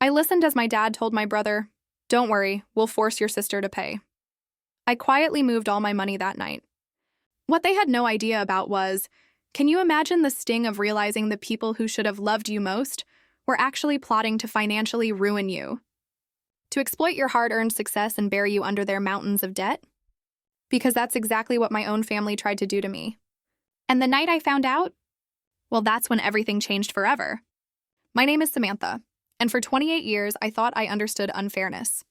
I listened as my dad told my brother, "Don't worry, we'll force your sister to pay." I quietly moved all my money that night. What they had no idea about was, can you imagine the sting of realizing the people who should have loved you most were actually plotting to financially ruin you? To exploit your hard-earned success and bury you under their mountains of debt? Because that's exactly what my own family tried to do to me. And the night I found out, well, that's when everything changed forever. My name is Samantha, and for 28 years, I thought I understood unfairness.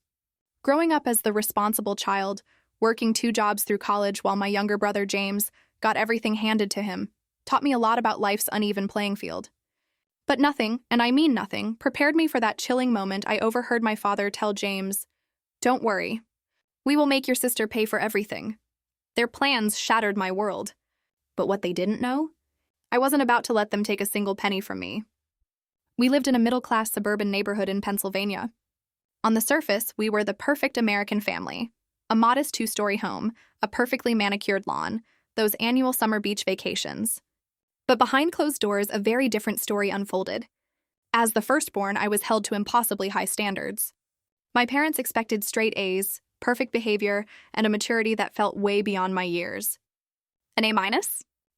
Growing up as the responsible child, working 2 jobs through college while my younger brother James got everything handed to him, taught me a lot about life's uneven playing field. But nothing, and I mean nothing, prepared me for that chilling moment I overheard my father tell James, "Don't worry. We will make your sister pay for everything." Their plans shattered my world. But what they didn't know? I wasn't about to let them take a single penny from me. We lived in a middle-class suburban neighborhood in Pennsylvania. On the surface, we were the perfect American family. A modest 2-story home, a perfectly manicured lawn, those annual summer beach vacations. But behind closed doors, a very different story unfolded. As the firstborn, I was held to impossibly high standards. My parents expected straight A's, perfect behavior, and a maturity that felt way beyond my years. An A-?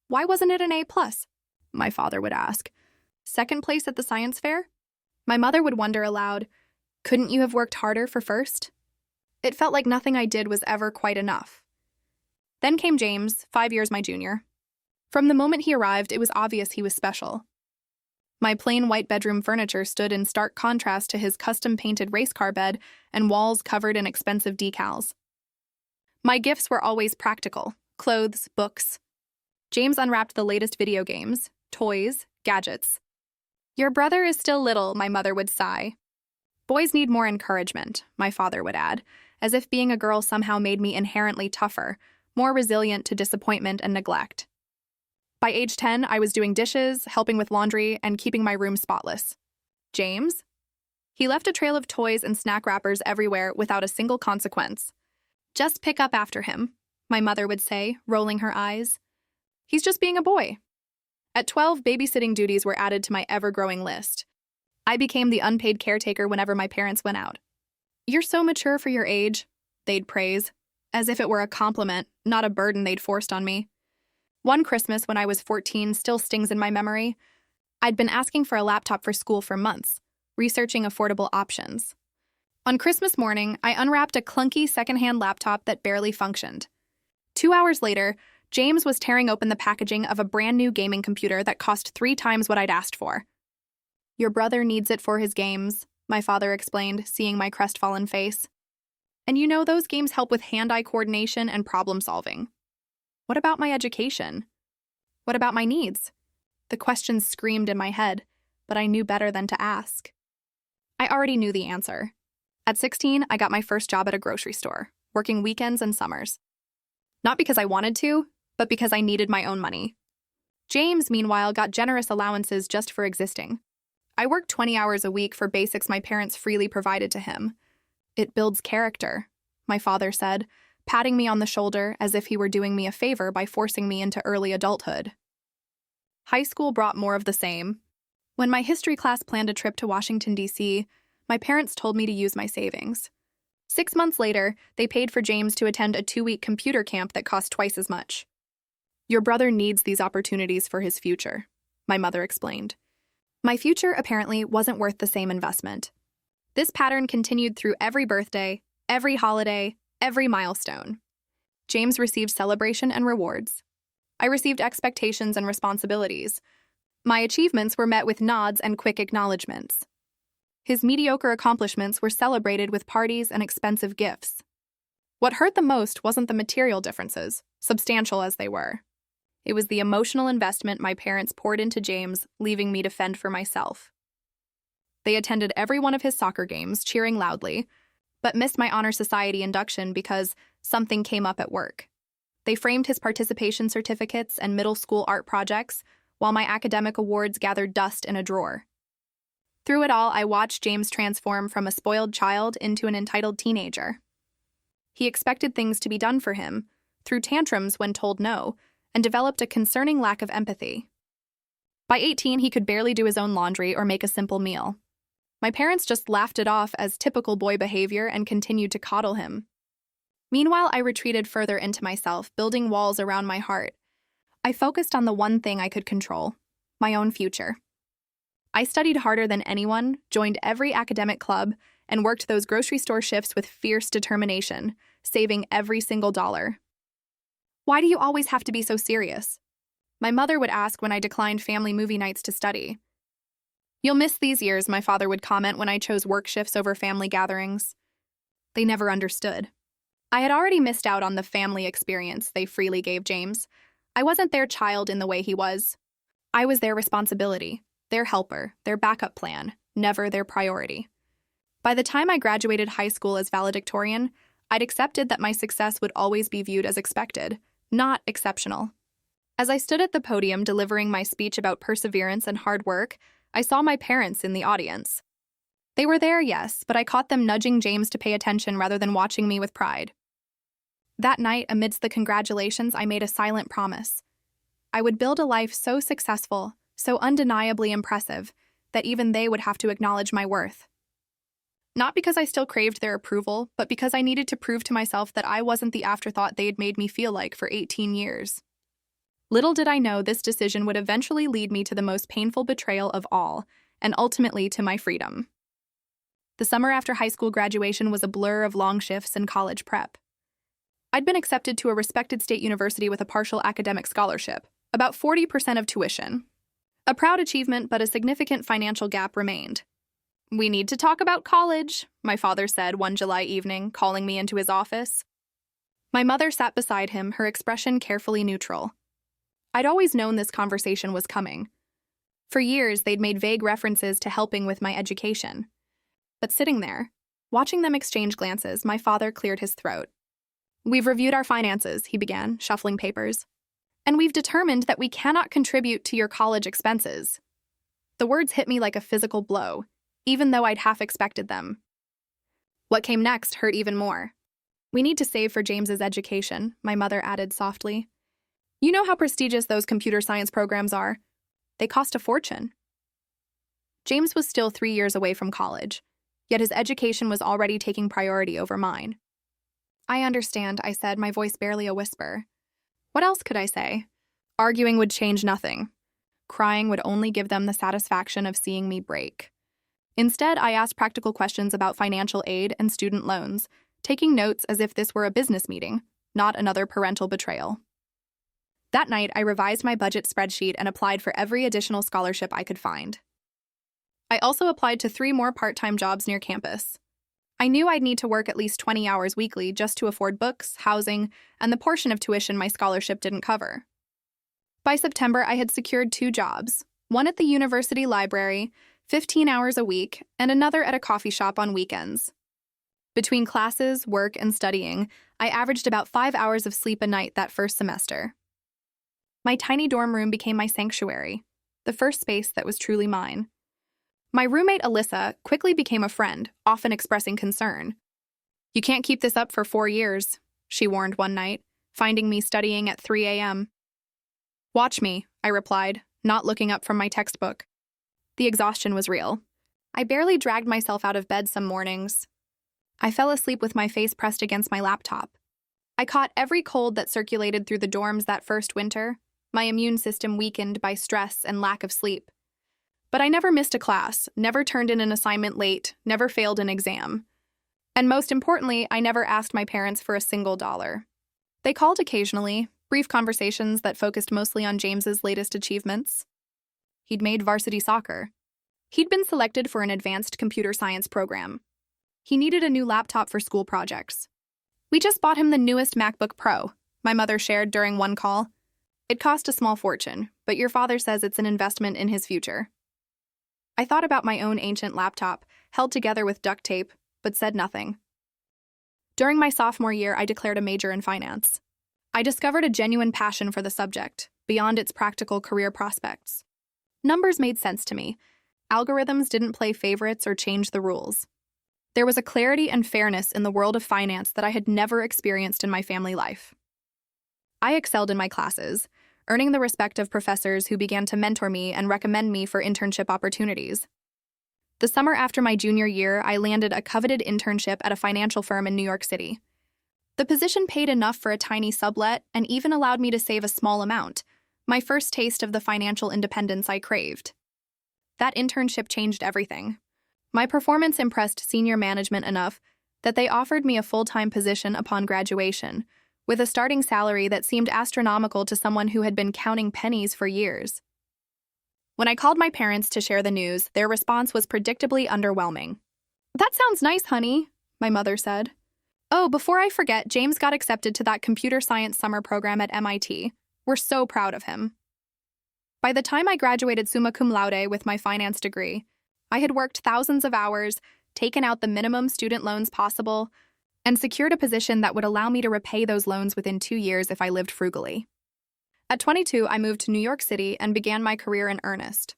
Why wasn't it an A+? My father would ask. Second place at the science fair? My mother would wonder aloud, couldn't you have worked harder for first? It felt like nothing I did was ever quite enough. Then came James, 5 years my junior. From the moment he arrived, it was obvious he was special. My plain white bedroom furniture stood in stark contrast to his custom-painted race car bed and walls covered in expensive decals. My gifts were always practical: clothes, books. James unwrapped the latest video games, toys, gadgets. "Your brother is still little," my mother would sigh. "Boys need more encouragement," my father would add, as if being a girl somehow made me inherently tougher, more resilient to disappointment and neglect. By age 10, I was doing dishes, helping with laundry, and keeping my room spotless. James? He left a trail of toys and snack wrappers everywhere without a single consequence. "Just pick up after him," my mother would say, rolling her eyes. "He's just being a boy." At 12, babysitting duties were added to my ever-growing list. I became the unpaid caretaker whenever my parents went out. "You're so mature for your age," they'd praise, as if it were a compliment, not a burden they'd forced on me. One Christmas when I was 14 still stings in my memory. I'd been asking for a laptop for school for months, researching affordable options. On Christmas morning, I unwrapped a clunky secondhand laptop that barely functioned. 2 hours later, James was tearing open the packaging of a brand new gaming computer that cost 3 times what I'd asked for. "Your brother needs it for his games," my father explained, seeing my crestfallen face. "And you know, those games help with hand-eye coordination and problem-solving. What about my education? What about my needs?" The questions screamed in my head, but I knew better than to ask. I already knew the answer. At 16, I got my first job at a grocery store, working weekends and summers. Not because I wanted to, but because I needed my own money. James, meanwhile, got generous allowances just for existing. I worked 20 hours a week for basics my parents freely provided to him. "It builds character," my father said, patting me on the shoulder as if he were doing me a favor by forcing me into early adulthood. High school brought more of the same. When my history class planned a trip to Washington, D.C., my parents told me to use my savings. 6 months later, they paid for James to attend a 2-week computer camp that cost twice as much. "Your brother needs these opportunities for his future," my mother explained. My future apparently wasn't worth the same investment. This pattern continued through every birthday, every holiday, every milestone. James received celebration and rewards. I received expectations and responsibilities. My achievements were met with nods and quick acknowledgments. His mediocre accomplishments were celebrated with parties and expensive gifts. What hurt the most wasn't the material differences, substantial as they were. It was the emotional investment my parents poured into James, leaving me to fend for myself. They attended every one of his soccer games, cheering loudly, but missed my honor society induction because something came up at work. They framed his participation certificates and middle school art projects, while my academic awards gathered dust in a drawer. Through it all, I watched James transform from a spoiled child into an entitled teenager. He expected things to be done for him, threw tantrums when told no, and developed a concerning lack of empathy. By 18, he could barely do his own laundry or make a simple meal. My parents just laughed it off as typical boy behavior and continued to coddle him. Meanwhile, I retreated further into myself, building walls around my heart. I focused on the one thing I could control, my own future. I studied harder than anyone, joined every academic club, and worked those grocery store shifts with fierce determination, saving every single dollar. "Why do you always have to be so serious?" my mother would ask when I declined family movie nights to study. "You'll miss these years," my father would comment when I chose work shifts over family gatherings. They never understood. I had already missed out on the family experience they freely gave James. I wasn't their child in the way he was. I was their responsibility, their helper, their backup plan, never their priority. By the time I graduated high school as valedictorian, I'd accepted that my success would always be viewed as expected, not exceptional. As I stood at the podium delivering my speech about perseverance and hard work, I saw my parents in the audience. They were there, yes, but I caught them nudging James to pay attention rather than watching me with pride. That night, amidst the congratulations, I made a silent promise. I would build a life so successful, so undeniably impressive, that even they would have to acknowledge my worth. Not because I still craved their approval, but because I needed to prove to myself that I wasn't the afterthought they had made me feel like for 18 years. Little did I know this decision would eventually lead me to the most painful betrayal of all, and ultimately to my freedom. The summer after high school graduation was a blur of long shifts and college prep. I'd been accepted to a respected state university with a partial academic scholarship, about 40% of tuition. A proud achievement, but a significant financial gap remained. "We need to talk about college," my father said one July evening, calling me into his office. My mother sat beside him, her expression carefully neutral. I'd always known this conversation was coming. For years, they'd made vague references to helping with my education. But sitting there, watching them exchange glances, my father cleared his throat. "We've reviewed our finances," he began, shuffling papers. "And we've determined that we cannot contribute to your college expenses." The words hit me like a physical blow, even though I'd half expected them. What came next hurt even more. "We need to save for James's education," my mother added softly. "You know how prestigious those computer science programs are. They cost a fortune." James was still 3 years away from college, yet his education was already taking priority over mine. "I understand," I said, my voice barely a whisper. What else could I say? Arguing would change nothing. Crying would only give them the satisfaction of seeing me break. Instead, I asked practical questions about financial aid and student loans, taking notes as if this were a business meeting, not another parental betrayal. That night, I revised my budget spreadsheet and applied for every additional scholarship I could find. I also applied to 3 more part-time jobs near campus. I knew I'd need to work at least 20 hours weekly just to afford books, housing, and the portion of tuition my scholarship didn't cover. By September, I had secured 2 jobs, one at the university library, 15 hours a week, and another at a coffee shop on weekends. Between classes, work, and studying, I averaged about 5 hours of sleep a night that first semester. My tiny dorm room became my sanctuary, the first space that was truly mine. My roommate, Alyssa, quickly became a friend, often expressing concern. "You can't keep this up for 4 years, she warned one night, finding me studying at 3 a.m. "Watch me," I replied, not looking up from my textbook. The exhaustion was real. I barely dragged myself out of bed some mornings. I fell asleep with my face pressed against my laptop. I caught every cold that circulated through the dorms that first winter, my immune system weakened by stress and lack of sleep. But I never missed a class, never turned in an assignment late, never failed an exam. And most importantly, I never asked my parents for a single dollar. They called occasionally, brief conversations that focused mostly on James's latest achievements. He'd made varsity soccer. He'd been selected for an advanced computer science program. He needed a new laptop for school projects. "We just bought him the newest MacBook Pro," my mother shared during one call. "It cost a small fortune, but your father says it's an investment in his future." I thought about my own ancient laptop, held together with duct tape, but said nothing. During my sophomore year, I declared a major in finance. I discovered a genuine passion for the subject, beyond its practical career prospects. Numbers made sense to me. Algorithms didn't play favorites or change the rules. There was a clarity and fairness in the world of finance that I had never experienced in my family life. I excelled in my classes, earning the respect of professors who began to mentor me and recommend me for internship opportunities. The summer after my junior year, I landed a coveted internship at a financial firm in New York City. The position paid enough for a tiny sublet and even allowed me to save a small amount, my first taste of the financial independence I craved. That internship changed everything. My performance impressed senior management enough that they offered me a full-time position upon graduation, with a starting salary that seemed astronomical to someone who had been counting pennies for years. When I called my parents to share the news, their response was predictably underwhelming. "That sounds nice, honey," my mother said. "Oh, before I forget, James got accepted to that computer science summer program at MIT. We're so proud of him." By the time I graduated summa cum laude with my finance degree, I had worked thousands of hours, taken out the minimum student loans possible, and secured a position that would allow me to repay those loans within 2 years if I lived frugally. At 22, I moved to New York City and began my career in earnest.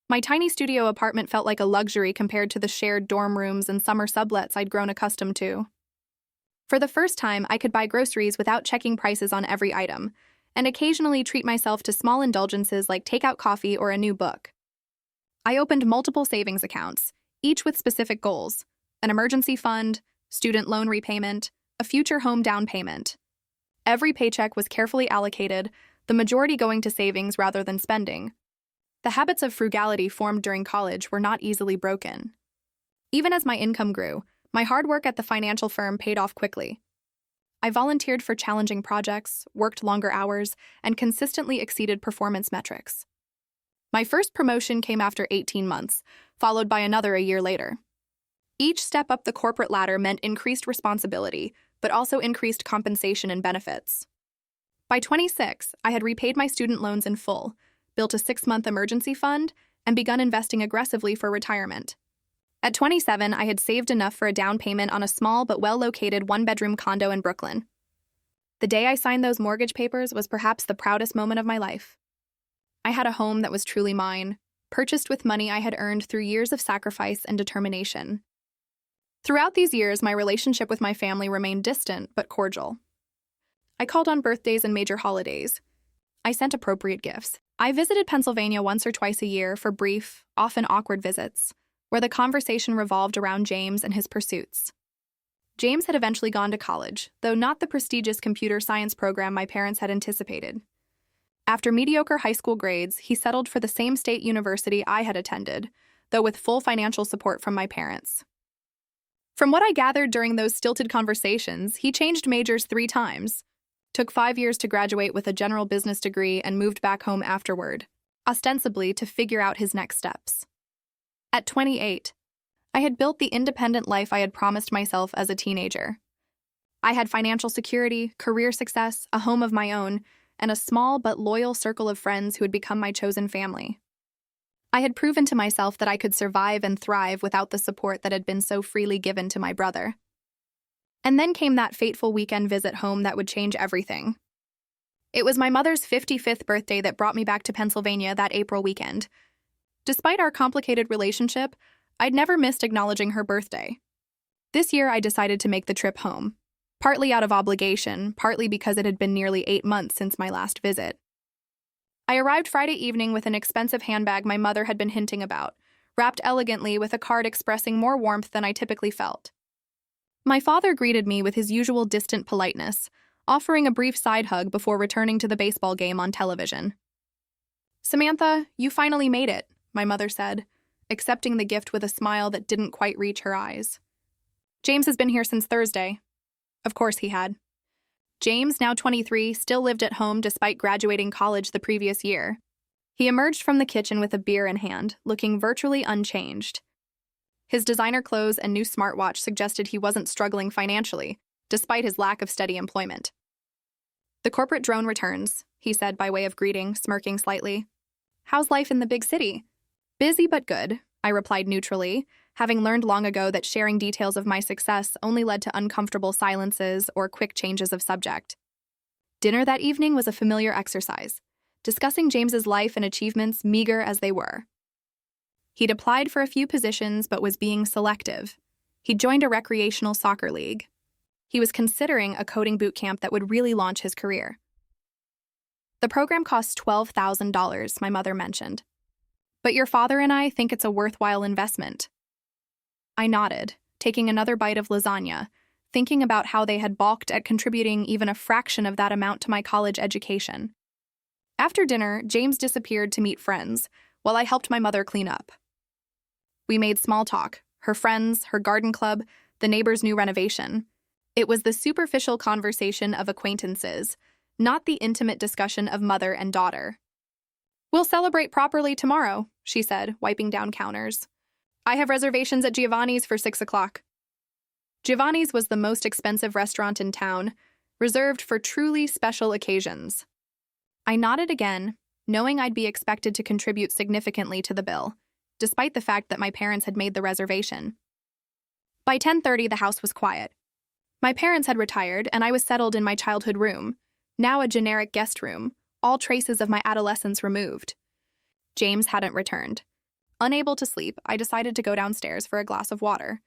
My tiny studio apartment felt like a luxury compared to the shared dorm rooms and summer sublets I'd grown accustomed to. For the first time, I could buy groceries without checking prices on every item, and occasionally treat myself to small indulgences like takeout coffee or a new book. I opened multiple savings accounts, each with specific goals: an emergency fund, student loan repayment, a future home down payment. Every paycheck was carefully allocated, the majority going to savings rather than spending. The habits of frugality formed during college were not easily broken. Even as my income grew, my hard work at the financial firm paid off quickly. I volunteered for challenging projects, worked longer hours, and consistently exceeded performance metrics. My first promotion came after 18 months, followed by another a year later. Each step up the corporate ladder meant increased responsibility, but also increased compensation and benefits. By 26, I had repaid my student loans in full, built a 6-month emergency fund, and begun investing aggressively for retirement. At 27, I had saved enough for a down payment on a small but well-located one-bedroom condo in Brooklyn. The day I signed those mortgage papers was perhaps the proudest moment of my life. I had a home that was truly mine, purchased with money I had earned through years of sacrifice and determination. Throughout these years, my relationship with my family remained distant but cordial. I called on birthdays and major holidays. I sent appropriate gifts. I visited Pennsylvania once or twice a year for brief, often awkward visits, where the conversation revolved around James and his pursuits. James had eventually gone to college, though not the prestigious computer science program my parents had anticipated. After mediocre high school grades, he settled for the same state university I had attended, though with full financial support from my parents. From what I gathered during those stilted conversations, he changed majors 3 times, took 5 years to graduate with a general business degree, and moved back home afterward, ostensibly to figure out his next steps. At 28, I had built the independent life I had promised myself as a teenager. I had financial security, career success, a home of my own, and a small but loyal circle of friends who had become my chosen family. I had proven to myself that I could survive and thrive without the support that had been so freely given to my brother. And then came that fateful weekend visit home that would change everything. It was my mother's 55th birthday that brought me back to Pennsylvania that April weekend. Despite our complicated relationship, I'd never missed acknowledging her birthday. This year, I decided to make the trip home, partly out of obligation, partly because it had been nearly 8 months since my last visit. I arrived Friday evening with an expensive handbag my mother had been hinting about, wrapped elegantly with a card expressing more warmth than I typically felt. My father greeted me with his usual distant politeness, offering a brief side hug before returning to the baseball game on television. "Samantha, you finally made it," my mother said, accepting the gift with a smile that didn't quite reach her eyes. "James has been here since Thursday." Of course he had. James, now 23, still lived at home despite graduating college the previous year. He emerged from the kitchen with a beer in hand, looking virtually unchanged. His designer clothes and new smartwatch suggested he wasn't struggling financially, despite his lack of steady employment. "The corporate drone returns," he said by way of greeting, smirking slightly. "How's life in the big city?" "Busy but good," I replied neutrally, having learned long ago that sharing details of my success only led to uncomfortable silences or quick changes of subject. Dinner that evening was a familiar exercise, discussing James's life and achievements, meager as they were. He'd applied for a few positions but was being selective. He'd joined a recreational soccer league. He was considering a coding boot camp that would really launch his career. "The program costs $12,000, my mother mentioned. "But your father and I think it's a worthwhile investment," I nodded, taking another bite of lasagna, thinking about how they had balked at contributing even a fraction of that amount to my college education. After dinner, James disappeared to meet friends, while I helped my mother clean up. We made small talk, her friends, her garden club, the neighbor's new renovation. It was the superficial conversation of acquaintances, not the intimate discussion of mother and daughter. "We'll celebrate properly tomorrow," she said, wiping down counters. "I have reservations at Giovanni's for 6 o'clock. Giovanni's was the most expensive restaurant in town, reserved for truly special occasions. I nodded again, knowing I'd be expected to contribute significantly to the bill, despite the fact that my parents had made the reservation. By 10:30, the house was quiet. My parents had retired, and I was settled in my childhood room, now a generic guest room, all traces of my adolescence removed. James hadn't returned. Unable to sleep, I decided to go downstairs for a glass of water.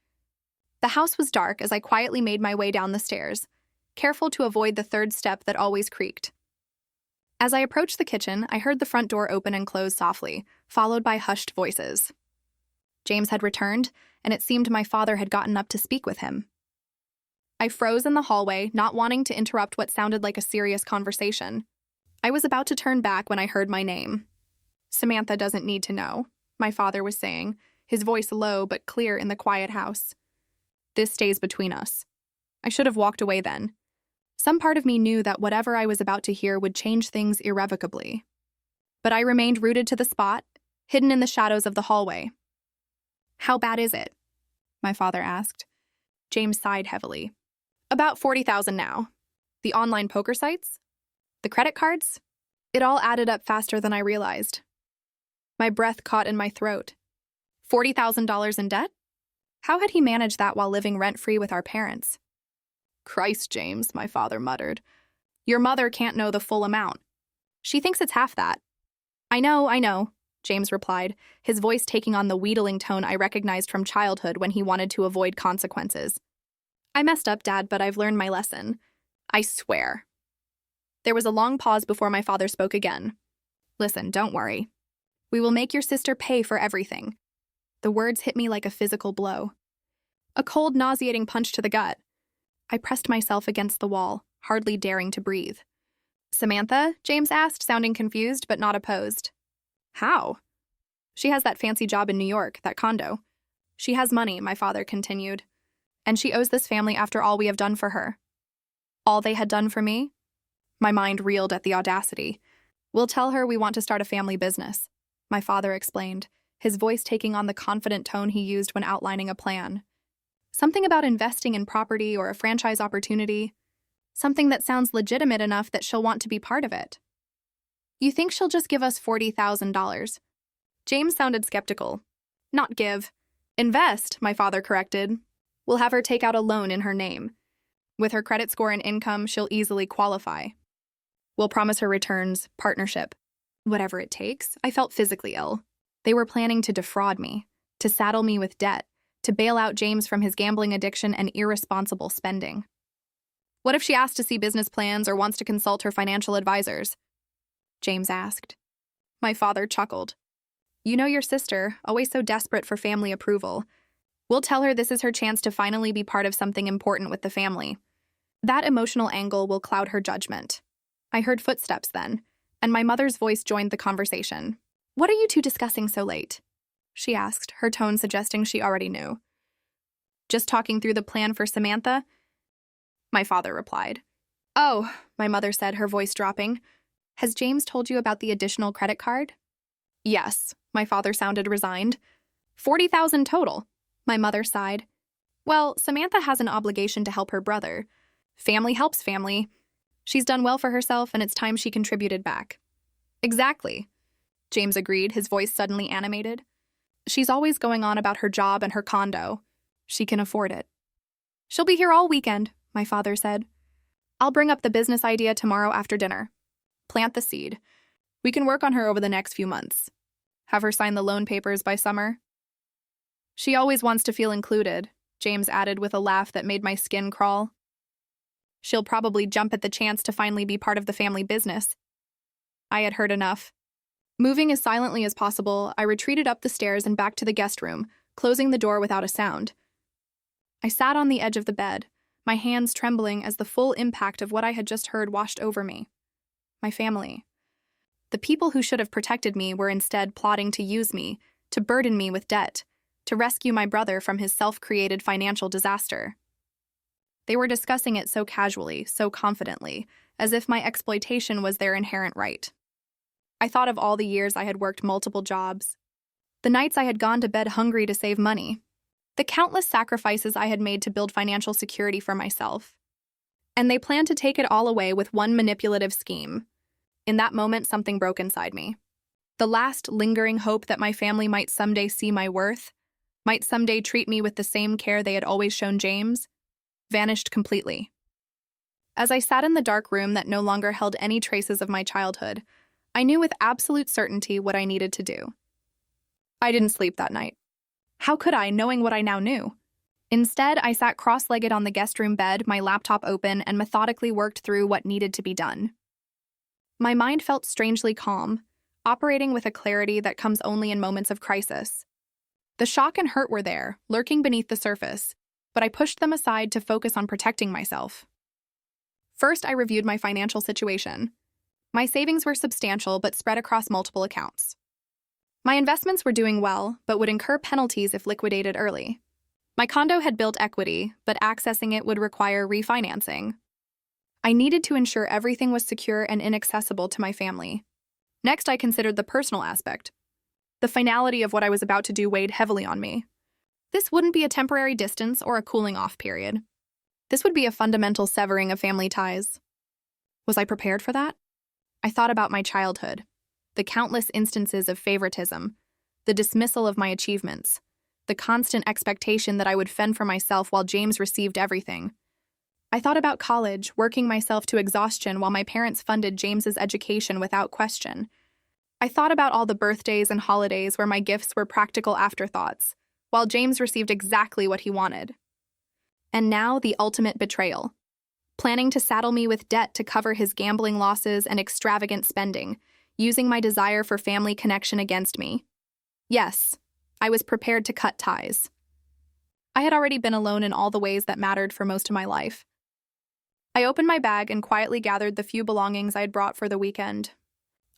The house was dark as I quietly made my way down the stairs, careful to avoid the third step that always creaked. As I approached the kitchen, I heard the front door open and close softly, followed by hushed voices. James had returned, and it seemed my father had gotten up to speak with him. I froze in the hallway, not wanting to interrupt what sounded like a serious conversation. I was about to turn back when I heard my name. "Samantha doesn't need to know," my father was saying, his voice low but clear in the quiet house. "This stays between us." I should have walked away then. Some part of me knew that whatever I was about to hear would change things irrevocably. But I remained rooted to the spot, hidden in the shadows of the hallway. "How bad is it?" my father asked. James sighed heavily. "About 40,000 now. The online poker sites? The credit cards?" It all added up faster than I realized. My breath caught in my throat. $40,000 in debt? How had he managed that while living rent-free with our parents? "Christ, James," my father muttered. "Your mother can't know the full amount. She thinks it's half that." I know, James replied, his voice taking on the wheedling tone I recognized from childhood when he wanted to avoid consequences. "I messed up, Dad, but I've learned my lesson. I swear." There was a long pause before my father spoke again. "Listen, don't worry. We will make your sister pay for everything." The words hit me like a physical blow. A cold, nauseating punch to the gut. I pressed myself against the wall, hardly daring to breathe. "Samantha?" James asked, sounding confused but not opposed. "How?" "She has that fancy job in New York, that condo. She has money," my father continued. "And she owes this family after all we have done for her." All they had done for me? My mind reeled at the audacity. "We'll tell her we want to start a family business," my father explained, his voice taking on the confident tone he used when outlining a plan. "Something about investing in property or a franchise opportunity. Something that sounds legitimate enough that she'll want to be part of it." "You think she'll just give us $40,000? James sounded skeptical. "Not give. Invest," my father corrected. "We'll have her take out a loan in her name. With her credit score and income, she'll easily qualify. We'll promise her returns, partnership. Whatever it takes." I felt physically ill. They were planning to defraud me, to saddle me with debt, to bail out James from his gambling addiction and irresponsible spending. "What if she asks to see business plans or wants to consult her financial advisors?" James asked. My father chuckled. "You know your sister, always so desperate for family approval. We'll tell her this is her chance to finally be part of something important with the family. That emotional angle will cloud her judgment." I heard footsteps then, and my mother's voice joined the conversation. "What are you two discussing so late?" she asked, her tone suggesting she already knew. "Just talking through the plan for Samantha," my father replied. "Oh," my mother said, her voice dropping. "Has James told you about the additional credit card?" "Yes," my father sounded resigned. 40,000 total," my mother sighed. "Well, Samantha has an obligation to help her brother. Family helps family. She's done well for herself, and it's time she contributed back." "Exactly," James agreed, his voice suddenly animated. "She's always going on about her job and her condo. She can afford it." "She'll be here all weekend," my father said. "I'll bring up the business idea tomorrow after dinner. Plant the seed. We can work on her over the next few months. Have her sign the loan papers by summer." "She always wants to feel included," James added with a laugh that made my skin crawl. "She'll probably jump at the chance to finally be part of the family business." I had heard enough. Moving as silently as possible, I retreated up the stairs and back to the guest room, closing the door without a sound, I sat on the edge of the bed, my hands trembling as the full impact of what I had just heard washed over me. My family. The people who should have protected me were instead plotting to use me, to burden me with debt, to rescue my brother from his self-created financial disaster. They were discussing it so casually, so confidently, as if my exploitation was their inherent right. I thought of all the years I had worked multiple jobs, the nights I had gone to bed hungry to save money, the countless sacrifices I had made to build financial security for myself. And they planned to take it all away with one manipulative scheme. In that moment, something broke inside me. The last lingering hope that my family might someday see my worth, might someday treat me with the same care they had always shown James, vanished completely. As I sat in the dark room that no longer held any traces of my childhood, I knew with absolute certainty what I needed to do. I didn't sleep that night. How could I, knowing what I now knew? Instead, I sat cross-legged on the guest room bed, my laptop open, and methodically worked through what needed to be done. My mind felt strangely calm, operating with a clarity that comes only in moments of crisis. The shock and hurt were there, lurking beneath the surface, but I pushed them aside to focus on protecting myself. First, I reviewed my financial situation. My savings were substantial but spread across multiple accounts. My investments were doing well, but would incur penalties if liquidated early. My condo had built equity, but accessing it would require refinancing. I needed to ensure everything was secure and inaccessible to my family. Next, I considered the personal aspect. The finality of what I was about to do weighed heavily on me. This wouldn't be a temporary distance or a cooling-off period. This would be a fundamental severing of family ties. Was I prepared for that? I thought about my childhood, the countless instances of favoritism, the dismissal of my achievements, the constant expectation that I would fend for myself while James received everything. I thought about college, working myself to exhaustion while my parents funded James's education without question. I thought about all the birthdays and holidays where my gifts were practical afterthoughts, while James received exactly what he wanted. And now the ultimate betrayal. Planning to saddle me with debt to cover his gambling losses and extravagant spending, using my desire for family connection against me. Yes, I was prepared to cut ties. I had already been alone in all the ways that mattered for most of my life. I opened my bag and quietly gathered the few belongings I had brought for the weekend.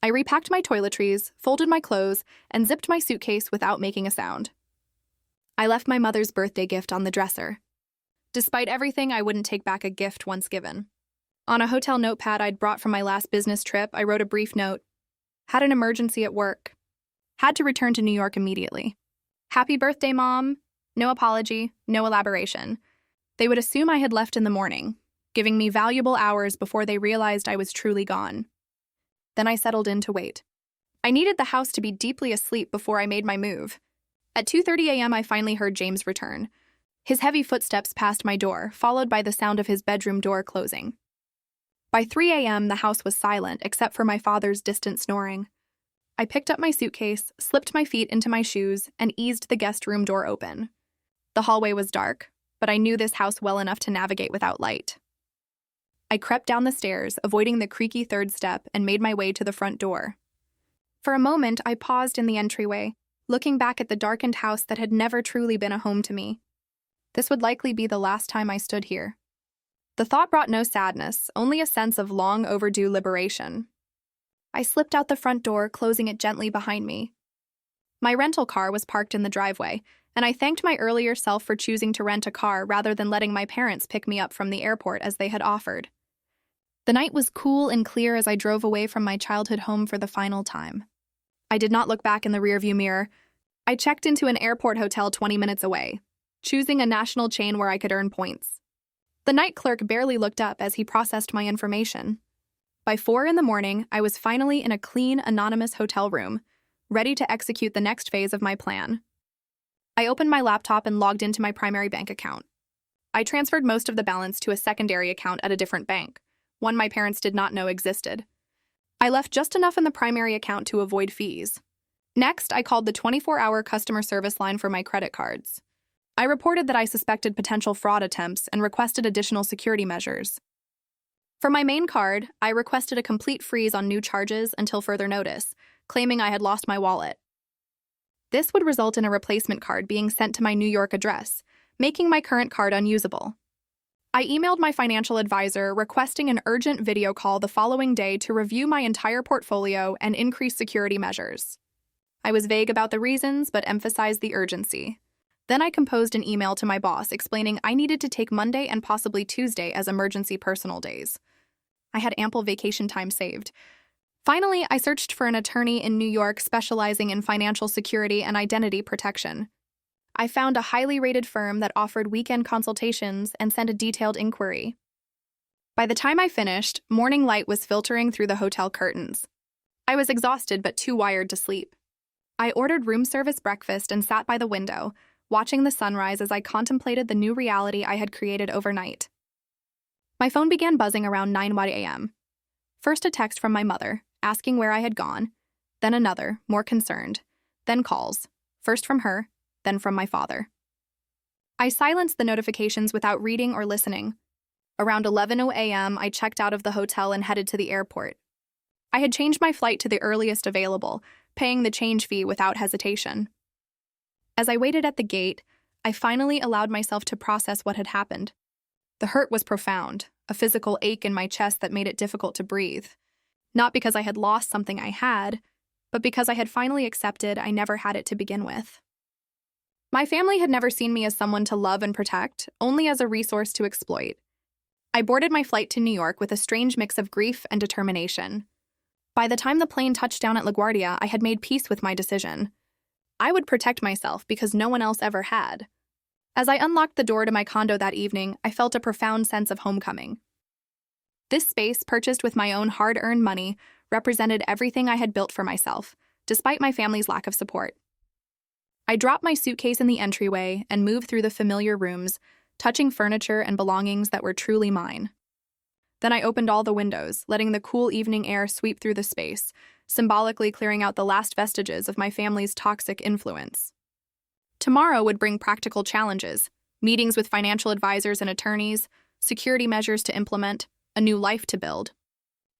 I repacked my toiletries, folded my clothes, and zipped my suitcase without making a sound. I left my mother's birthday gift on the dresser. Despite everything, I wouldn't take back a gift once given. On a hotel notepad I'd brought from my last business trip, I wrote a brief note. Had an emergency at work. Had to return to New York immediately. Happy birthday, Mom. No apology, no elaboration. They would assume I had left in the morning, giving me valuable hours before they realized I was truly gone. Then I settled in to wait. I needed the house to be deeply asleep before I made my move. At 2:30 a.m., I finally heard James return. His heavy footsteps passed my door, followed by the sound of his bedroom door closing. By 3 a.m., the house was silent except for my father's distant snoring. I picked up my suitcase, slipped my feet into my shoes, and eased the guest room door open. The hallway was dark, but I knew this house well enough to navigate without light. I crept down the stairs, avoiding the creaky third step, and made my way to the front door. For a moment, I paused in the entryway, looking back at the darkened house that had never truly been a home to me. This would likely be the last time I stood here. The thought brought no sadness, only a sense of long overdue liberation. I slipped out the front door, closing it gently behind me. My rental car was parked in the driveway, and I thanked my earlier self for choosing to rent a car rather than letting my parents pick me up from the airport as they had offered. The night was cool and clear as I drove away from my childhood home for the final time. I did not look back in the rearview mirror. I checked into an airport hotel 20 minutes away, choosing a national chain where I could earn points. The night clerk barely looked up as he processed my information. By 4 a.m, I was finally in a clean, anonymous hotel room, ready to execute the next phase of my plan. I opened my laptop and logged into my primary bank account. I transferred most of the balance to a secondary account at a different bank, one my parents did not know existed. I left just enough in the primary account to avoid fees. Next, I called the 24-hour customer service line for my credit cards. I reported that I suspected potential fraud attempts and requested additional security measures. For my main card, I requested a complete freeze on new charges until further notice, claiming I had lost my wallet. This would result in a replacement card being sent to my New York address, making my current card unusable. I emailed my financial advisor requesting an urgent video call the following day to review my entire portfolio and increase security measures. I was vague about the reasons, but emphasized the urgency. Then I composed an email to my boss explaining I needed to take Monday and possibly Tuesday as emergency personal days. I had ample vacation time saved. Finally, I searched for an attorney in New York specializing in financial security and identity protection. I found a highly rated firm that offered weekend consultations and sent a detailed inquiry. By the time I finished, morning light was filtering through the hotel curtains. I was exhausted but too wired to sleep. I ordered room service breakfast and sat by the window, watching the sunrise as I contemplated the new reality I had created overnight. My phone began buzzing around 9 a.m. First a text from my mother, asking where I had gone, then another, more concerned, then calls, first from her, then from my father. I silenced the notifications without reading or listening. Around 11 a.m., I checked out of the hotel and headed to the airport. I had changed my flight to the earliest available, paying the change fee without hesitation. As I waited at the gate, I finally allowed myself to process what had happened. The hurt was profound, a physical ache in my chest that made it difficult to breathe. Not because I had lost something I had, but because I had finally accepted I never had it to begin with. My family had never seen me as someone to love and protect, only as a resource to exploit. I boarded my flight to New York with a strange mix of grief and determination. By the time the plane touched down at LaGuardia, I had made peace with my decision. I would protect myself because no one else ever had. As I unlocked the door to my condo that evening, I felt a profound sense of homecoming. This space, purchased with my own hard-earned money, represented everything I had built for myself, despite my family's lack of support. I dropped my suitcase in the entryway and moved through the familiar rooms, touching furniture and belongings that were truly mine. Then I opened all the windows, letting the cool evening air sweep through the space, symbolically clearing out the last vestiges of my family's toxic influence. Tomorrow would bring practical challenges, meetings with financial advisors and attorneys, security measures to implement, a new life to build.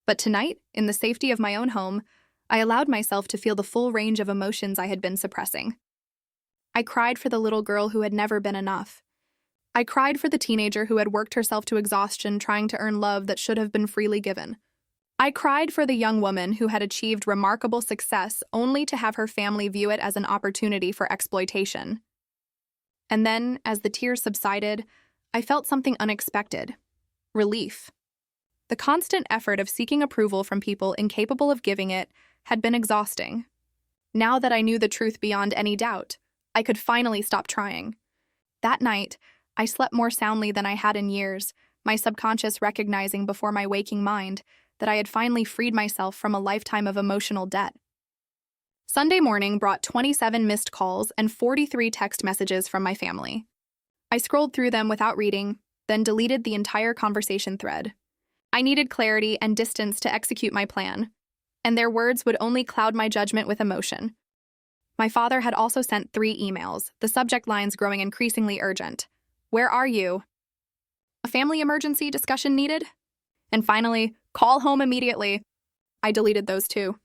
But tonight, in the safety of my own home, I allowed myself to feel the full range of emotions I had been suppressing. I cried for the little girl who had never been enough. I cried for the teenager who had worked herself to exhaustion trying to earn love that should have been freely given. I cried for the young woman who had achieved remarkable success only to have her family view it as an opportunity for exploitation. And then, as the tears subsided, I felt something unexpected: relief. The constant effort of seeking approval from people incapable of giving it had been exhausting. Now that I knew the truth beyond any doubt, I could finally stop trying. That night, I slept more soundly than I had in years, my subconscious recognizing before my waking mind that I had finally freed myself from a lifetime of emotional debt. Sunday morning brought 27 missed calls and 43 text messages from my family. I scrolled through them without reading, then deleted the entire conversation thread. I needed clarity and distance to execute my plan, and their words would only cloud my judgment with emotion. My father had also sent 3 emails, the subject lines growing increasingly urgent. Where are you? A family emergency discussion needed? And finally, call home immediately. I deleted those too.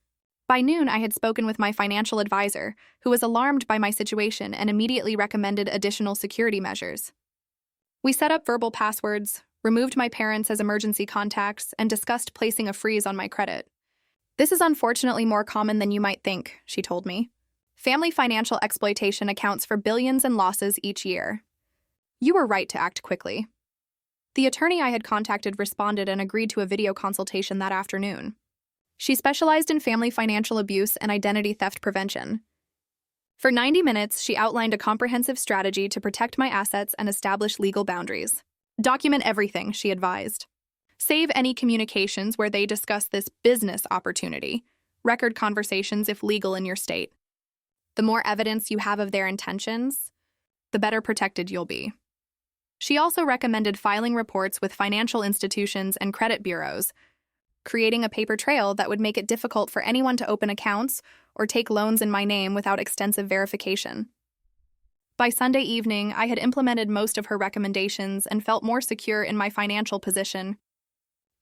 By noon, I had spoken with my financial advisor, who was alarmed by my situation and immediately recommended additional security measures. We set up verbal passwords, removed my parents as emergency contacts, and discussed placing a freeze on my credit. This is unfortunately more common than you might think, she told me. Family financial exploitation accounts for billions in losses each year. You were right to act quickly. The attorney I had contacted responded and agreed to a video consultation that afternoon. She specialized in family financial abuse and identity theft prevention. For 90 minutes, she outlined a comprehensive strategy to protect my assets and establish legal boundaries. Document everything, she advised. Save any communications where they discuss this business opportunity. Record conversations if legal in your state. The more evidence you have of their intentions, the better protected you'll be. She also recommended filing reports with financial institutions and credit bureaus, creating a paper trail that would make it difficult for anyone to open accounts or take loans in my name without extensive verification. By Sunday evening, I had implemented most of her recommendations and felt more secure in my financial position.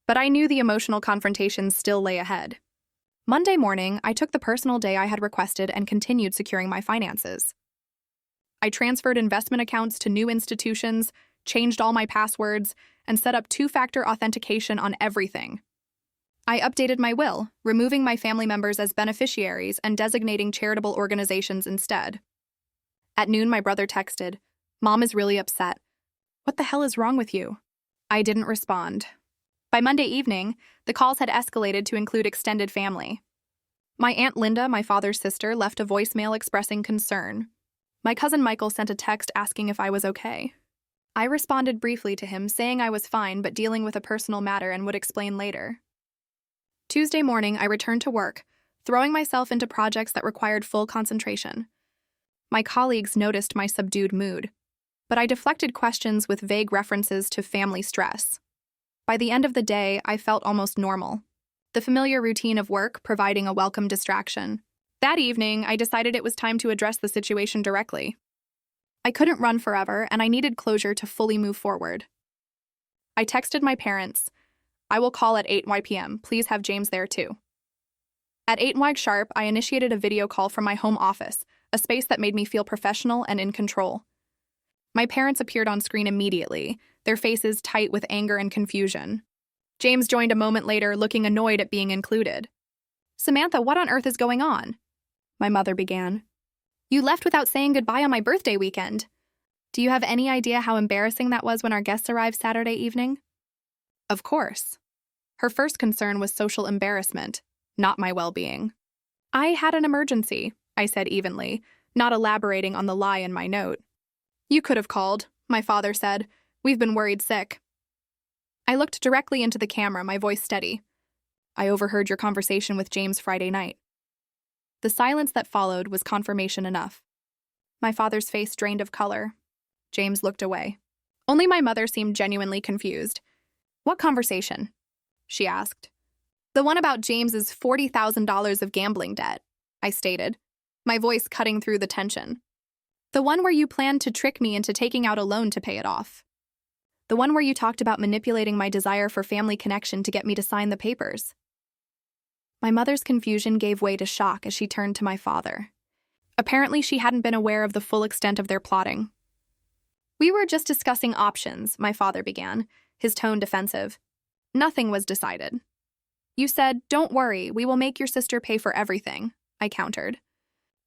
But I knew the emotional confrontations still lay ahead. Monday morning, I took the personal day I had requested and continued securing my finances. I transferred investment accounts to new institutions, changed all my passwords, and set up two-factor authentication on everything. I updated my will, removing my family members as beneficiaries and designating charitable organizations instead. At noon, my brother texted, "Mom is really upset. What the hell is wrong with you?" I didn't respond. By Monday evening, the calls had escalated to include extended family. My Aunt Linda, my father's sister, left a voicemail expressing concern. My cousin Michael sent a text asking if I was okay. I responded briefly to him, saying I was fine but dealing with a personal matter and would explain later. Tuesday morning, I returned to work, throwing myself into projects that required full concentration. My colleagues noticed my subdued mood, but I deflected questions with vague references to family stress. By the end of the day, I felt almost normal, the familiar routine of work providing a welcome distraction. That evening, I decided it was time to address the situation directly. I couldn't run forever, and I needed closure to fully move forward. I texted my parents, "I will call at 8 p.m. Please have James there too." At 8 sharp, I initiated a video call from my home office, a space that made me feel professional and in control. My parents appeared on screen immediately, their faces tight with anger and confusion. James joined a moment later, looking annoyed at being included. "Samantha, what on earth is going on?" my mother began. "You left without saying goodbye on my birthday weekend. Do you have any idea how embarrassing that was when our guests arrived Saturday evening?" Of course. Her first concern was social embarrassment, not my well-being. "I had an emergency," I said evenly, not elaborating on the lie in my note. "You could have called," my father said. "We've been worried sick." I looked directly into the camera, my voice steady. "I overheard your conversation with James Friday night." The silence that followed was confirmation enough. My father's face drained of color. James looked away. Only my mother seemed genuinely confused. "What conversation?" she asked. "The one about James's $40,000 of gambling debt," I stated, my voice cutting through the tension. "The one where you planned to trick me into taking out a loan to pay it off. The one where you talked about manipulating my desire for family connection to get me to sign the papers." My mother's confusion gave way to shock as she turned to my father. Apparently, she hadn't been aware of the full extent of their plotting. "We were just discussing options," my father began, his tone defensive. "Nothing was decided." "You said, 'Don't worry, we will make your sister pay for everything,'" I countered.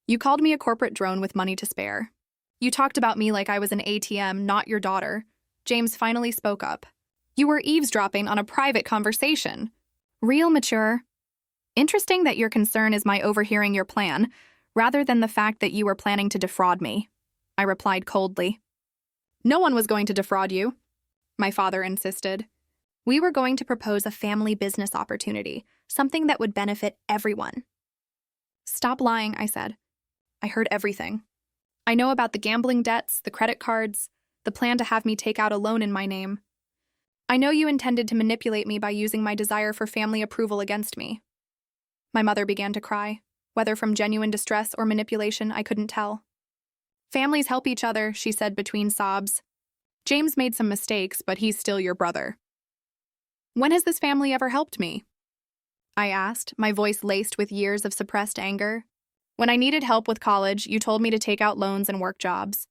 "You called me a corporate drone with money to spare. You talked about me like I was an ATM, not your daughter." James finally spoke up. "You were eavesdropping on a private conversation. Real mature. Interesting that your concern is my overhearing your plan, rather than the fact that you were planning to defraud me," I replied coldly. "No one was going to defraud you," my father insisted. "We were going to propose a family business opportunity, something that would benefit everyone." "Stop lying," I said. "I heard everything. I know about the gambling debts, the credit cards, the plan to have me take out a loan in my name. I know you intended to manipulate me by using my desire for family approval against me." My mother began to cry. Whether from genuine distress or manipulation, I couldn't tell. "Families help each other," she said between sobs. "James made some mistakes, but he's still your brother." "When has this family ever helped me?" I asked, my voice laced with years of suppressed anger. "When I needed help with college, you told me to take out loans and work jobs.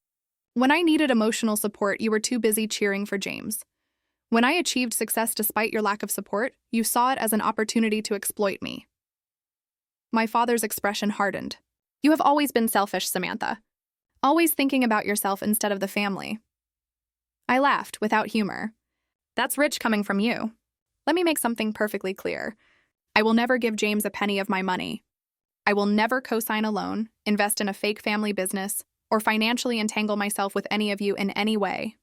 When I needed emotional support, you were too busy cheering for James. When I achieved success despite your lack of support, you saw it as an opportunity to exploit me." My father's expression hardened. "You have always been selfish, Samantha. Always thinking about yourself instead of the family." I laughed, without humor. "That's rich coming from you. Let me make something perfectly clear. I will never give James a penny of my money. I will never co-sign a loan, invest in a fake family business, or financially entangle myself with any of you in any way."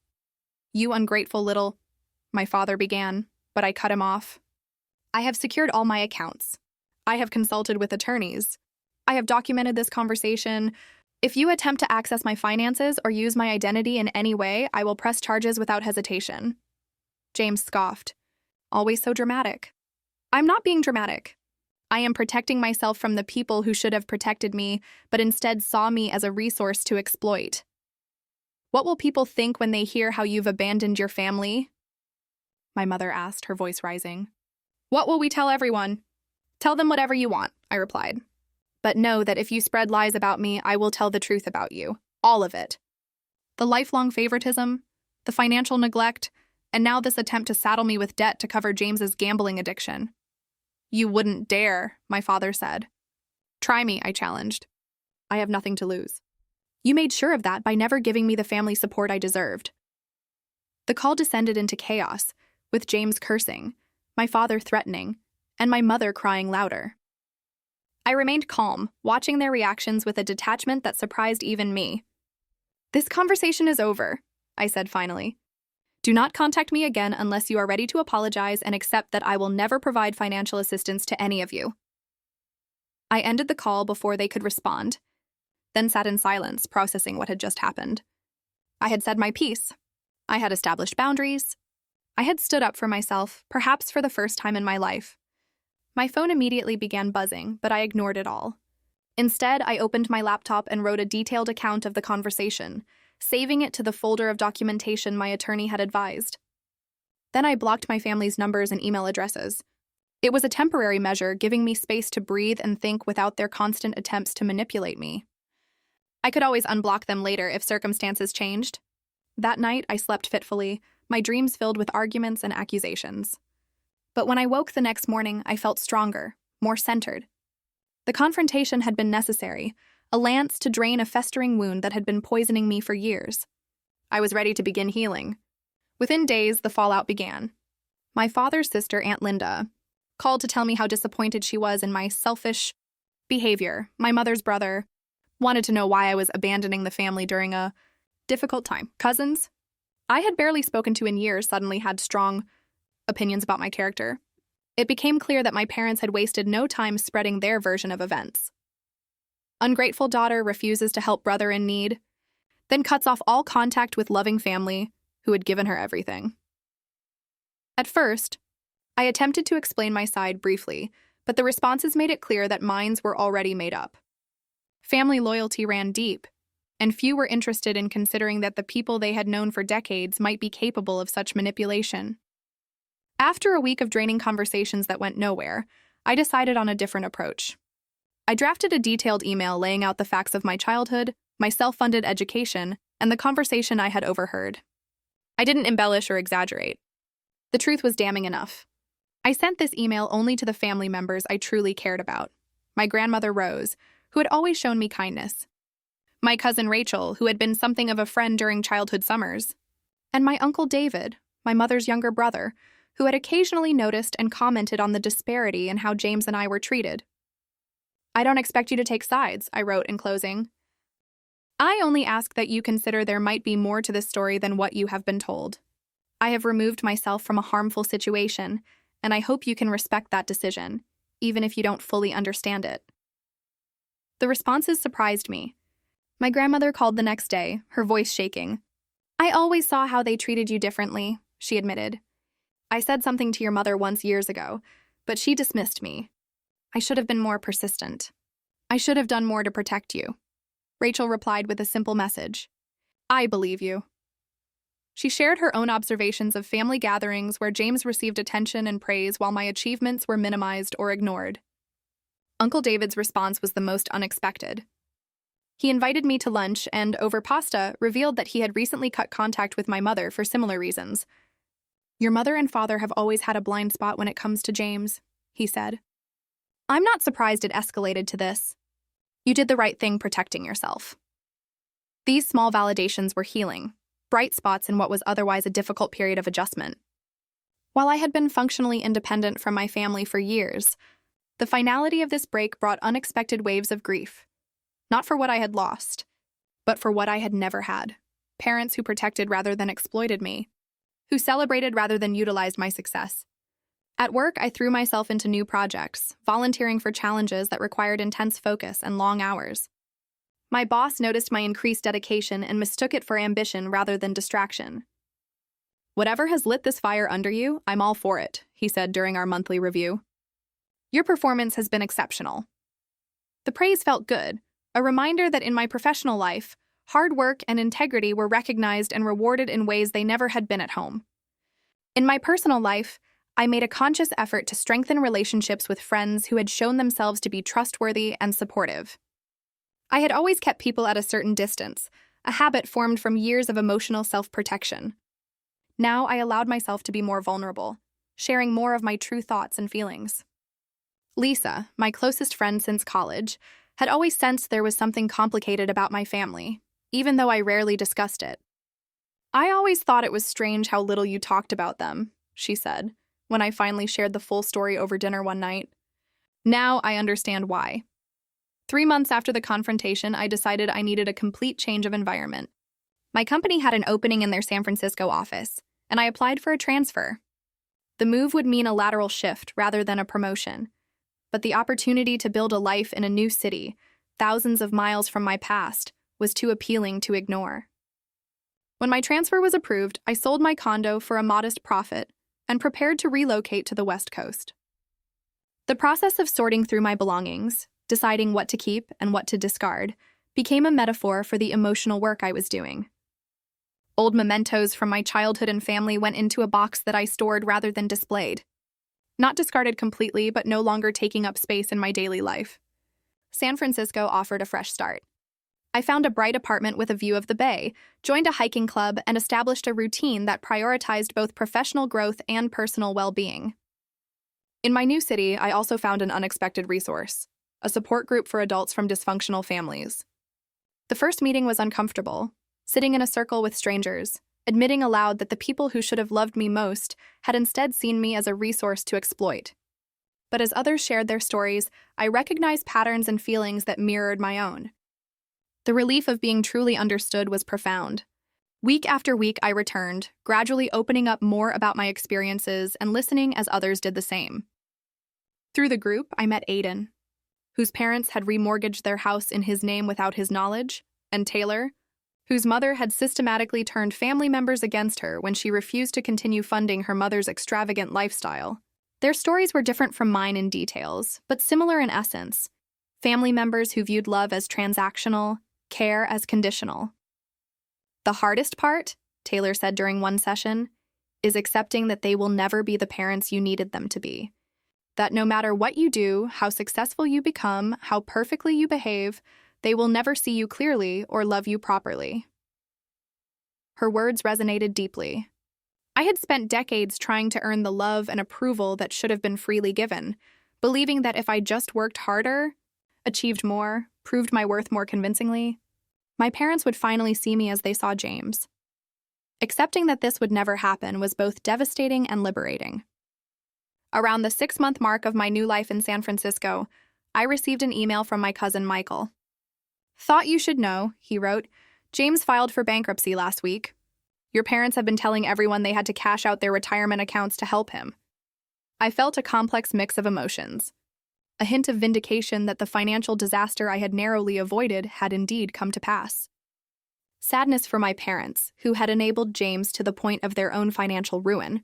"You ungrateful little—" my father began, but I cut him off. "I have secured all my accounts. I have consulted with attorneys. I have documented this conversation. If you attempt to access my finances or use my identity in any way, I will press charges without hesitation." James scoffed. "Always so dramatic." "I'm not being dramatic. I am protecting myself from the people who should have protected me, but instead saw me as a resource to exploit. What will people think when they hear how you've abandoned your family?" my mother asked, her voice rising. "What will we tell everyone?" "Tell them whatever you want," I replied. "But know that if you spread lies about me, I will tell the truth about you. All of it. The lifelong favoritism, the financial neglect, and now this attempt to saddle me with debt to cover James's gambling addiction. "You wouldn't dare," my father said. "Try me," I challenged. "I have nothing to lose." "You made sure of that by never giving me the family support I deserved." The call descended into chaos, with James cursing, my father threatening, and my mother crying louder. I remained calm, watching their reactions with a detachment that surprised even me. "This conversation is over," I said finally. "Do not contact me again unless you are ready to apologize and accept that I will never provide financial assistance to any of you." I ended the call before they could respond, then sat in silence, processing what had just happened. I had said my piece. I had established boundaries. I had stood up for myself, perhaps for the first time in my life. My phone immediately began buzzing, but I ignored it all. Instead, I opened my laptop and wrote a detailed account of the conversation, saving it to the folder of documentation my attorney had advised. Then I blocked my family's numbers and email addresses. It was a temporary measure, giving me space to breathe and think without their constant attempts to manipulate me. I could always unblock them later if circumstances changed. That night, I slept fitfully, my dreams filled with arguments and accusations. But when I woke the next morning, I felt stronger, more centered. The confrontation had been necessary, a lance to drain a festering wound that had been poisoning me for years. I was ready to begin healing. Within days, the fallout began. My father's sister, Aunt Linda, called to tell me how disappointed she was in my selfish behavior. My mother's brother wanted to know why I was abandoning the family during a difficult time. Cousins I had barely spoken to in years suddenly had strong opinions about my character. It became clear that my parents had wasted no time spreading their version of events. Ungrateful daughter refuses to help brother in need, then cuts off all contact with loving family who had given her everything. At first, I attempted to explain my side briefly, but the responses made it clear that minds were already made up. Family loyalty ran deep, and few were interested in considering that the people they had known for decades might be capable of such manipulation. After a week of draining conversations that went nowhere, I decided on a different approach. I drafted a detailed email laying out the facts of my childhood, my self-funded education, and the conversation I had overheard. I didn't embellish or exaggerate. The truth was damning enough. I sent this email only to the family members I truly cared about. My grandmother Rose, who had always shown me kindness. My cousin Rachel, who had been something of a friend during childhood summers. And my uncle David, my mother's younger brother, who had occasionally noticed and commented on the disparity in how James and I were treated. "I don't expect you to take sides," I wrote in closing. "I only ask that you consider there might be more to this story than what you have been told. I have removed myself from a harmful situation, and I hope you can respect that decision, even if you don't fully understand it." The responses surprised me. My grandmother called the next day, her voice shaking. "I always saw how they treated you differently," she admitted. "I said something to your mother once years ago, but she dismissed me. I should have been more persistent. I should have done more to protect you." Rachel replied with a simple message. "I believe you." She shared her own observations of family gatherings where James received attention and praise while my achievements were minimized or ignored. Uncle David's response was the most unexpected. He invited me to lunch and, over pasta, revealed that he had recently cut contact with my mother for similar reasons. "Your mother and father have always had a blind spot when it comes to James," he said. "I'm not surprised it escalated to this. You did the right thing protecting yourself." These small validations were healing, bright spots in what was otherwise a difficult period of adjustment. While I had been functionally independent from my family for years, the finality of this break brought unexpected waves of grief. Not for what I had lost, but for what I had never had. Parents who protected rather than exploited me, who celebrated rather than utilized my success. At work, I threw myself into new projects, volunteering for challenges that required intense focus and long hours. My boss noticed my increased dedication and mistook it for ambition rather than distraction. "Whatever has lit this fire under you, I'm all for it," he said during our monthly review. "Your performance has been exceptional." The praise felt good, a reminder that in my professional life, hard work and integrity were recognized and rewarded in ways they never had been at home. In my personal life, I made a conscious effort to strengthen relationships with friends who had shown themselves to be trustworthy and supportive. I had always kept people at a certain distance, a habit formed from years of emotional self-protection. Now I allowed myself to be more vulnerable, sharing more of my true thoughts and feelings. Lisa, my closest friend since college, had always sensed there was something complicated about my family, even though I rarely discussed it. "I always thought it was strange how little you talked about them," she said, when I finally shared the full story over dinner one night. Now I understand why. 3 months after the confrontation, I decided I needed a complete change of environment. My company had an opening in their San Francisco office, and I applied for a transfer. The move would mean a lateral shift rather than a promotion, but the opportunity to build a life in a new city, thousands of miles from my past, was too appealing to ignore. When my transfer was approved, I sold my condo for a modest profit and prepared to relocate to the West Coast. The process of sorting through my belongings, deciding what to keep and what to discard, became a metaphor for the emotional work I was doing. Old mementos from my childhood and family went into a box that I stored rather than displayed. Not discarded completely, but no longer taking up space in my daily life. San Francisco offered a fresh start. I found a bright apartment with a view of the bay, joined a hiking club, and established a routine that prioritized both professional growth and personal well-being. In my new city, I also found an unexpected resource, a support group for adults from dysfunctional families. The first meeting was uncomfortable, sitting in a circle with strangers, admitting aloud that the people who should have loved me most had instead seen me as a resource to exploit. But as others shared their stories, I recognized patterns and feelings that mirrored my own. The relief of being truly understood was profound. Week after week, I returned, gradually opening up more about my experiences and listening as others did the same. Through the group, I met Aiden, whose parents had remortgaged their house in his name without his knowledge, and Taylor, whose mother had systematically turned family members against her when she refused to continue funding her mother's extravagant lifestyle. Their stories were different from mine in details, but similar in essence. Family members who viewed love as transactional, care as conditional. "The hardest part," Taylor said during one session, "is accepting that they will never be the parents you needed them to be. That no matter what you do, how successful you become, how perfectly you behave, they will never see you clearly or love you properly." Her words resonated deeply. I had spent decades trying to earn the love and approval that should have been freely given, believing that if I just worked harder, achieved more, proved my worth more convincingly, my parents would finally see me as they saw James. Accepting that this would never happen was both devastating and liberating. Around the 6-month mark of my new life in San Francisco, I received an email from my cousin Michael. "Thought you should know," he wrote. "James filed for bankruptcy last week. Your parents have been telling everyone they had to cash out their retirement accounts to help him." I felt a complex mix of emotions. A hint of vindication that the financial disaster I had narrowly avoided had indeed come to pass. Sadness for my parents, who had enabled James to the point of their own financial ruin.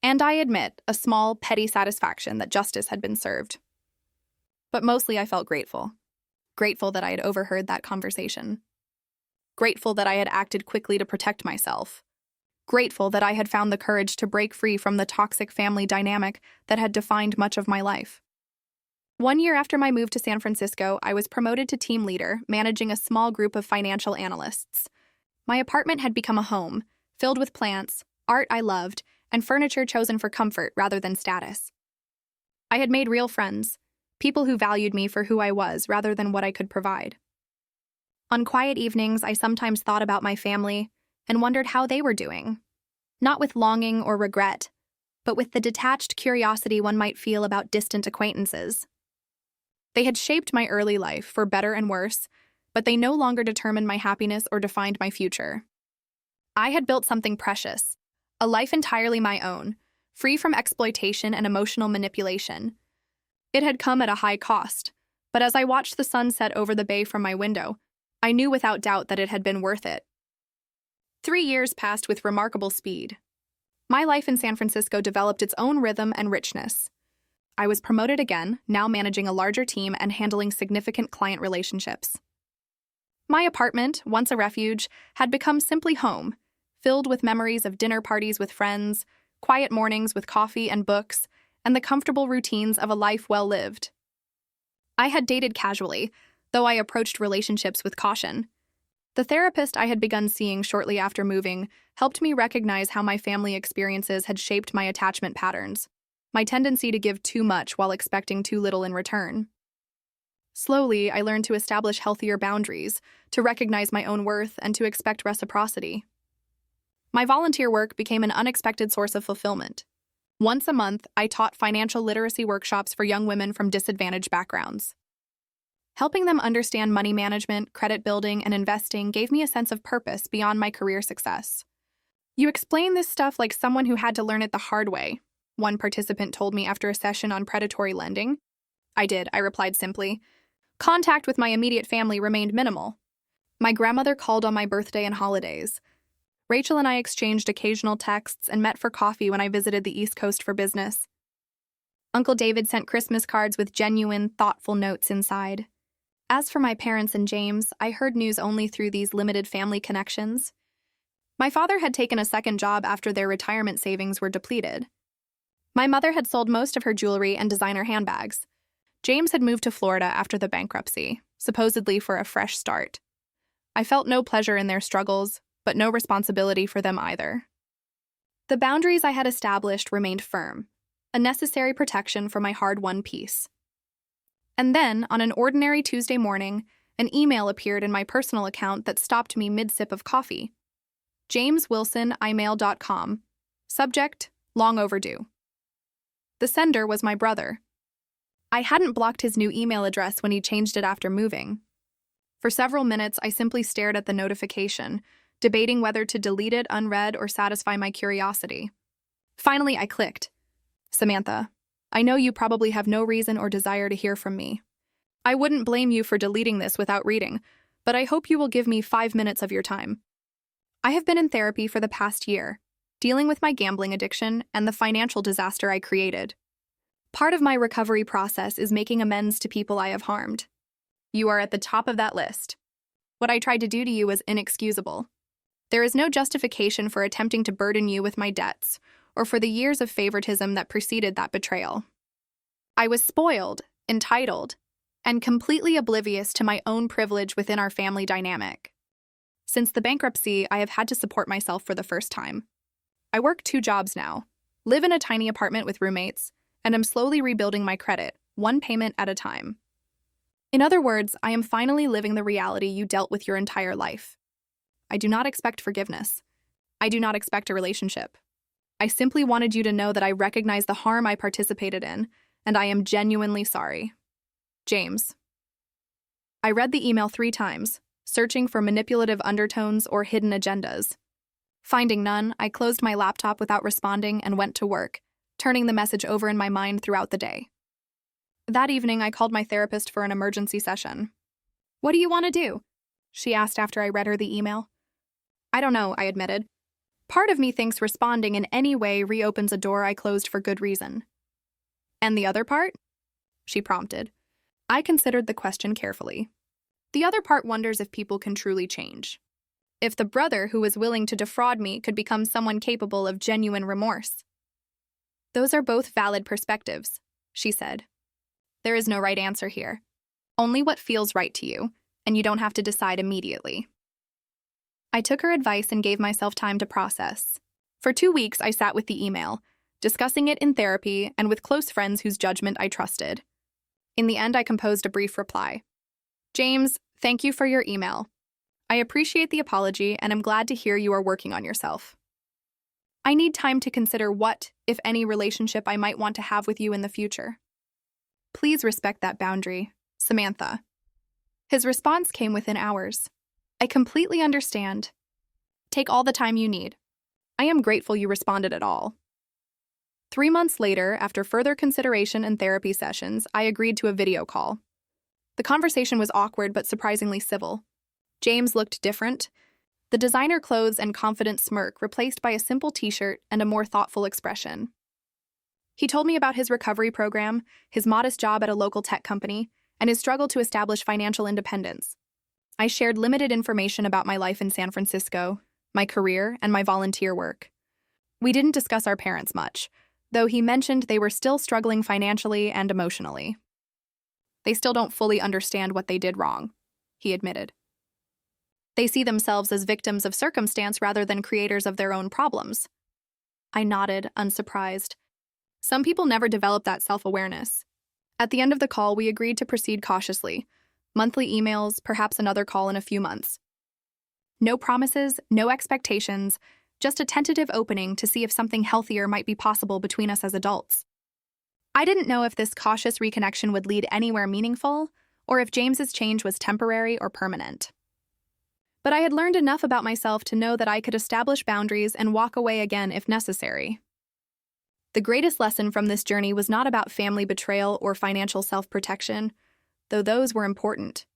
And I admit, a small, petty satisfaction that justice had been served. But mostly I felt grateful. Grateful that I had overheard that conversation. Grateful that I had acted quickly to protect myself. Grateful that I had found the courage to break free from the toxic family dynamic that had defined much of my life. 1 year after my move to San Francisco, I was promoted to team leader, managing a small group of financial analysts. My apartment had become a home, filled with plants, art I loved, and furniture chosen for comfort rather than status. I had made real friends, people who valued me for who I was rather than what I could provide. On quiet evenings, I sometimes thought about my family and wondered how they were doing. Not with longing or regret, but with the detached curiosity one might feel about distant acquaintances. They had shaped my early life, for better and worse, but they no longer determined my happiness or defined my future. I had built something precious, a life entirely my own, free from exploitation and emotional manipulation. It had come at a high cost, but as I watched the sun set over the bay from my window, I knew without doubt that it had been worth it. 3 years passed with remarkable speed. My life in San Francisco developed its own rhythm and richness. I was promoted again, now managing a larger team and handling significant client relationships. My apartment, once a refuge, had become simply home, filled with memories of dinner parties with friends, quiet mornings with coffee and books, and the comfortable routines of a life well lived. I had dated casually, though I approached relationships with caution. The therapist I had begun seeing shortly after moving helped me recognize how my family experiences had shaped my attachment patterns, my tendency to give too much while expecting too little in return. Slowly, I learned to establish healthier boundaries, to recognize my own worth, and to expect reciprocity. My volunteer work became an unexpected source of fulfillment. Once a month, I taught financial literacy workshops for young women from disadvantaged backgrounds. Helping them understand money management, credit building, and investing gave me a sense of purpose beyond my career success. "You explain this stuff like someone who had to learn it the hard way," one participant told me after a session on predatory lending. "I did," I replied simply. Contact with my immediate family remained minimal. My grandmother called on my birthday and holidays. Rachel and I exchanged occasional texts and met for coffee when I visited the East Coast for business. Uncle David sent Christmas cards with genuine, thoughtful notes inside. As for my parents and James, I heard news only through these limited family connections. My father had taken a second job after their retirement savings were depleted. My mother had sold most of her jewelry and designer handbags. James had moved to Florida after the bankruptcy, supposedly for a fresh start. I felt no pleasure in their struggles, but no responsibility for them either. The boundaries I had established remained firm, a necessary protection for my hard-won peace. And then, on an ordinary Tuesday morning, an email appeared in my personal account that stopped me mid-sip of coffee. JamesWilson@imail.com. Subject: long overdue. The sender was my brother. I hadn't blocked his new email address when he changed it after moving. For several minutes, I simply stared at the notification, debating whether to delete it unread or satisfy my curiosity. Finally, I clicked. "Samantha, I know you probably have no reason or desire to hear from me. I wouldn't blame you for deleting this without reading, but I hope you will give me 5 minutes of your time. I have been in therapy for the past year, dealing with my gambling addiction and the financial disaster I created. Part of my recovery process is making amends to people I have harmed. You are at the top of that list. What I tried to do to you was inexcusable. There is no justification for attempting to burden you with my debts or for the years of favoritism that preceded that betrayal. I was spoiled, entitled, and completely oblivious to my own privilege within our family dynamic. Since the bankruptcy, I have had to support myself for the first time. I work 2 jobs now, live in a tiny apartment with roommates, and am slowly rebuilding my credit, one payment at a time. In other words, I am finally living the reality you dealt with your entire life. I do not expect forgiveness. I do not expect a relationship. I simply wanted you to know that I recognize the harm I participated in, and I am genuinely sorry. James." I read the email 3 times, searching for manipulative undertones or hidden agendas. Finding none, I closed my laptop without responding and went to work, turning the message over in my mind throughout the day. That evening, I called my therapist for an emergency session. "What do you want to do?" she asked after I read her the email. "I don't know," I admitted. "Part of me thinks responding in any way reopens a door I closed for good reason." "And the other part?" she prompted. I considered the question carefully. "The other part wonders if people can truly change. If the brother who was willing to defraud me could become someone capable of genuine remorse." "Those are both valid perspectives," she said. "There is no right answer here. Only what feels right to you, and you don't have to decide immediately." I took her advice and gave myself time to process. For 2 weeks, I sat with the email, discussing it in therapy and with close friends whose judgment I trusted. In the end, I composed a brief reply. "James, thank you for your email. I appreciate the apology and am glad to hear you are working on yourself. I need time to consider what, if any, relationship I might want to have with you in the future. Please respect that boundary, Samantha." His response came within hours. "I completely understand. Take all the time you need. I am grateful you responded at all." 3 months later, after further consideration and therapy sessions, I agreed to a video call. The conversation was awkward but surprisingly civil. James looked different. The designer clothes and confident smirk replaced by a simple t-shirt and a more thoughtful expression. He told me about his recovery program, his modest job at a local tech company, and his struggle to establish financial independence. I shared limited information about my life in San Francisco, my career, and my volunteer work. We didn't discuss our parents much, though he mentioned they were still struggling financially and emotionally. "They still don't fully understand what they did wrong," he admitted. They see themselves as victims of circumstance rather than creators of their own problems. I nodded, unsurprised. Some people never develop that self-awareness. At the end of the call, we agreed to proceed cautiously. Monthly emails, perhaps another call in a few months. No promises, no expectations, just a tentative opening to see if something healthier might be possible between us as adults. I didn't know if this cautious reconnection would lead anywhere meaningful, or if James's change was temporary or permanent. But I had learned enough about myself to know that I could establish boundaries and walk away again if necessary. The greatest lesson from this journey was not about family betrayal or financial self-protection, though those were important.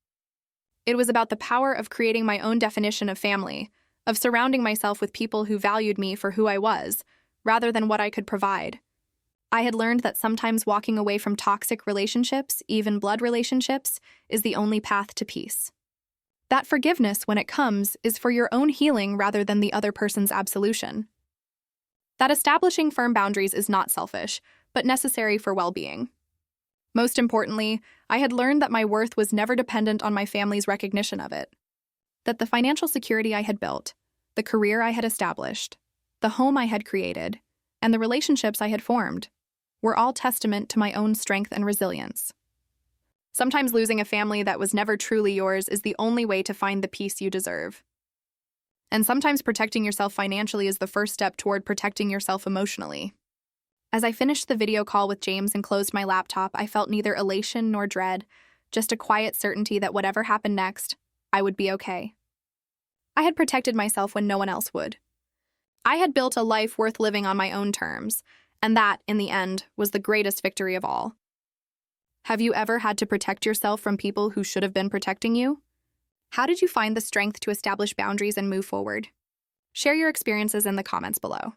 It was about the power of creating my own definition of family, of surrounding myself with people who valued me for who I was, rather than what I could provide. I had learned that sometimes walking away from toxic relationships, even blood relationships, is the only path to peace. That forgiveness, when it comes, is for your own healing rather than the other person's absolution. That establishing firm boundaries is not selfish, but necessary for well-being. Most importantly, I had learned that my worth was never dependent on my family's recognition of it. That the financial security I had built, the career I had established, the home I had created, and the relationships I had formed were all testament to my own strength and resilience. Sometimes losing a family that was never truly yours is the only way to find the peace you deserve. And sometimes protecting yourself financially is the first step toward protecting yourself emotionally. As I finished the video call with James and closed my laptop, I felt neither elation nor dread, just a quiet certainty that whatever happened next, I would be okay. I had protected myself when no one else would. I had built a life worth living on my own terms, and that, in the end, was the greatest victory of all. Have you ever had to protect yourself from people who should have been protecting you? How did you find the strength to establish boundaries and move forward? Share your experiences in the comments below.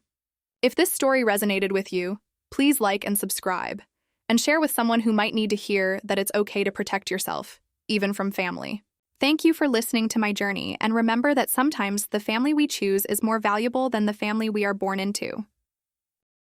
If this story resonated with you, please like and subscribe, and share with someone who might need to hear that it's okay to protect yourself, even from family. Thank you for listening to my journey, and remember that sometimes the family we choose is more valuable than the family we are born into.